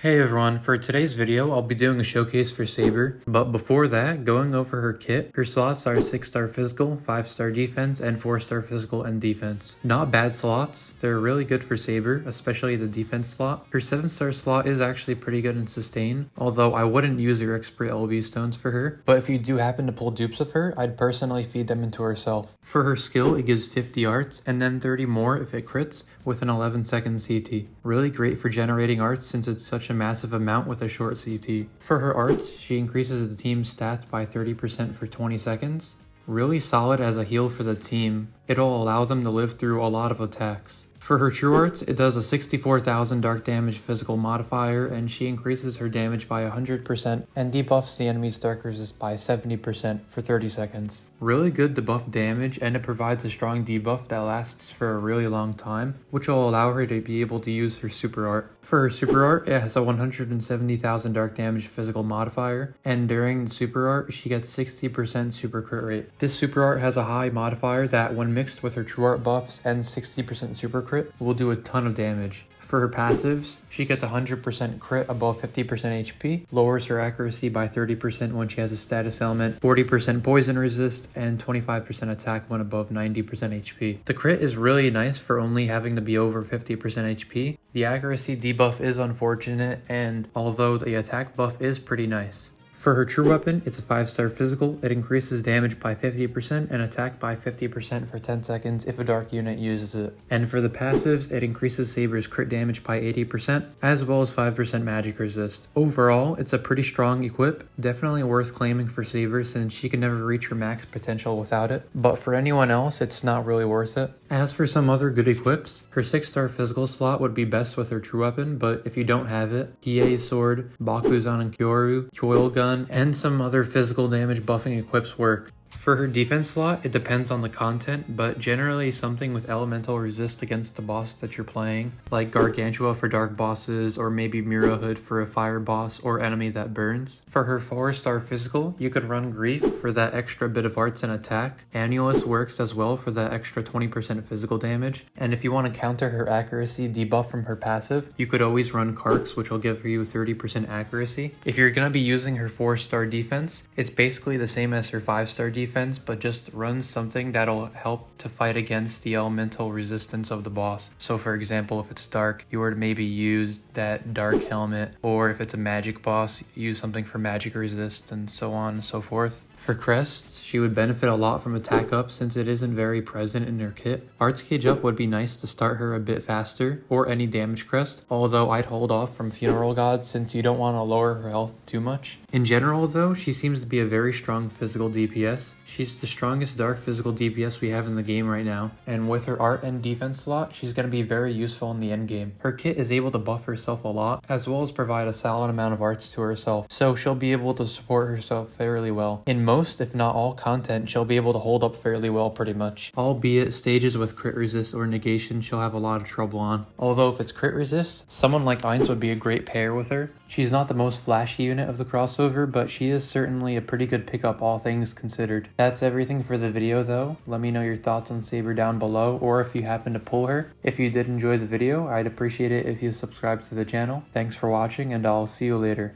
Hey everyone, for today's video, I'll be doing a showcase for SABER, but before that, going over her kit. Her slots are 6-star physical, 5-star defense, and 4-star physical and defense. Not bad slots, they're really good for SABER, especially the defense slot. Her 7-star slot is actually pretty good in sustain, although I wouldn't use her expert LB stones for her, but if you do happen to pull dupes of her, I'd personally feed them into herself. For her skill, it gives 50 arts, and then 30 more if it crits, with an 11-second CT. Really great for generating arts since it's such a massive amount with a short CT. For her arts, she increases the team's stats by 30% for 20 seconds. Really solid as a heal for the team. It'll allow them to live through a lot of attacks. For her true arts, it does a 64,000 dark damage physical modifier, and she increases her damage by 100% and debuffs the enemy's dark resist by 70% for 30 seconds. Really good to buff damage, and it provides a strong debuff that lasts for a really long time, which will allow her to be able to use her super art. For her super art, it has a 170,000 dark damage physical modifier, and during the super art, she gets 60% super crit rate. This super art has a high modifier that, when mixed with her true art buffs and 60% super crit, will do a ton of damage. For her passives, she gets 100% crit above 50% HP, lowers her accuracy by 30% when she has a status element, 40% poison resist, and 25% attack when above 90% HP. The crit is really nice for only having to be over 50% HP. The accuracy debuff is unfortunate, and although the attack buff is pretty nice. For her true weapon, it's a 5-star physical. It increases damage by 50% and attack by 50% for 10 seconds if a dark unit uses it. And for the passives, it increases SABER's crit damage by 80%, as well as 5% magic resist. Overall, it's a pretty strong equip, definitely worth claiming for SABER since she can never reach her max potential without it, but for anyone else, it's not really worth it. As for some other good equips, her 6-star physical slot would be best with her true weapon, but if you don't have it, Hiei's sword, Bakuzan and Kyoru, Coil gun, and some other physical damage buffing equips work. For her defense slot, it depends on the content, but generally something with elemental resist against the boss that you're playing, like Gargantua for dark bosses, or maybe Mirror Hood for a fire boss or enemy that burns. For her 4-star physical, you could run Grief for that extra bit of arts and attack. Annulus works as well for that extra 20% physical damage, and if you want to counter her accuracy debuff from her passive, you could always run Karks, which will give you 30% accuracy. If you're going to be using her 4-star defense, it's basically the same as her 5-star defense, but just runs something that'll help to fight against the elemental resistance of the boss. So for example, if it's dark, you were to maybe use that dark helmet, or if it's a magic boss, use something for magic resist, and so on and so forth. For crests, she would benefit a lot from attack up since it isn't very present in her kit. Arts gauge up would be nice to start her a bit faster, or any damage crest, although I'd hold off from Funeral God since you don't want to lower her health too much. In general though, she seems to be a very strong physical DPS. She's the strongest dark physical DPS we have in the game right now, and with her art and defense slot, she's going to be very useful in the endgame. Her kit is able to buff herself a lot, as well as provide a solid amount of arts to herself, so she'll be able to support herself fairly well. In most, if not all content, she'll be able to hold up fairly well pretty much. Albeit stages with crit resist or negation she'll have a lot of trouble on. Although if it's crit resist, someone like Ainz would be a great pair with her. She's not the most flashy unit of the crossover, but she is certainly a pretty good pickup all things considered. That's everything for the video though. Let me know your thoughts on SABER down below, or if you happen to pull her. If you did enjoy the video, I'd appreciate it if you subscribe to the channel. Thanks for watching, and I'll see you later.